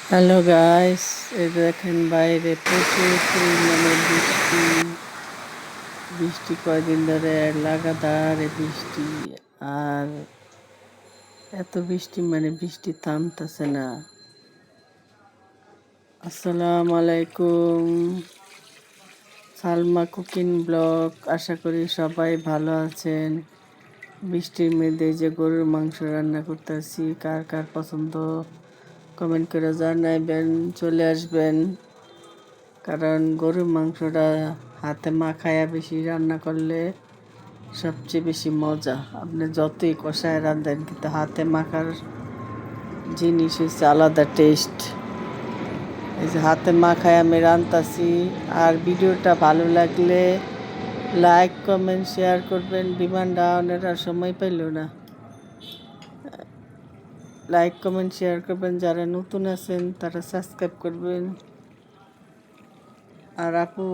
Hello guys, এই দেখেন বাইরে প্রচুর পরিমাণে বৃষ্টি। বৃষ্টি কয়দিন ধরে লাগাতার বৃষ্টি। আর এত বৃষ্টি মানে বৃষ্টি থামতেছে না। আসসালামু আলাইকুম, সালমা কুকিং ব্লগ। আশা করি সবাই ভালো আছেন। বৃষ্টির মধ্যে যে গরুর মাংস রান্না করতেছি, কার কার পছন্দ কমেন্ট করে জানাইবেন, চলে আসবেন। কারণ গরুর মাংসটা হাতে মাখায়া বেশি রান্না করলে সবচেয়ে বেশি মজা। আপনি যতই কষায় রাঁধেন, কিন্তু হাতে মাখার জিনিস হচ্ছে আলাদা টেস্ট। এই যে হাতে মাখায় আমি রাঁধতাছি। আর ভিডিওটা ভালো লাগলে লাইক কমেন্ট শেয়ার করবেন। বিমান ডাউনের আর সময় পাইল না। লাইক কমেন্ট শেয়ার করবেন, যারা নতুন আছেন তারা সাবস্ক্রাইব করবেন। আর আপু,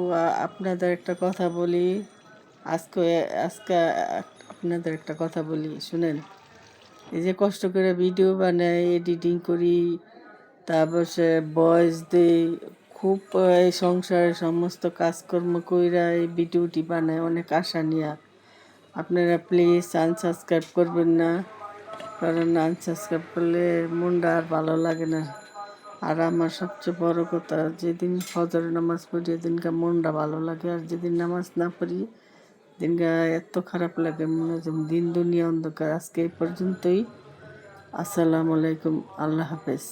আপনাদের একটা কথা বলি। আজকে আজকে আপনাদের একটা কথা বলি, শুনেন। এই যে কষ্ট করে ভিডিও বানাই, এডিটিং করি, তারপর সে ভয়েস দিই, খুব এই সংসারের সমস্ত কাজকর্ম কইরা এই ভিডিওটি বানায় অনেক আশা নিয়ে। আপনারা প্লিজ আনসাবস্ক্রাইব করবেন না, কারণ আনসাবস্ক্রাইব করলে মনটা আর ভালো লাগে না। আর আমার সবচেয়ে বড় কথা, যেদিন ফজর নামাজ পড়ি এদিনকার মনটা ভালো লাগে, আর যেদিন নামাজ না পড়ি দিনটা এত খারাপ লাগে, মনে হয় যেন দিন দুনিয়া অন্ধকার। আজকে এই পর্যন্তই। আসসালামু আলাইকুম, আল্লাহ হাফেজ।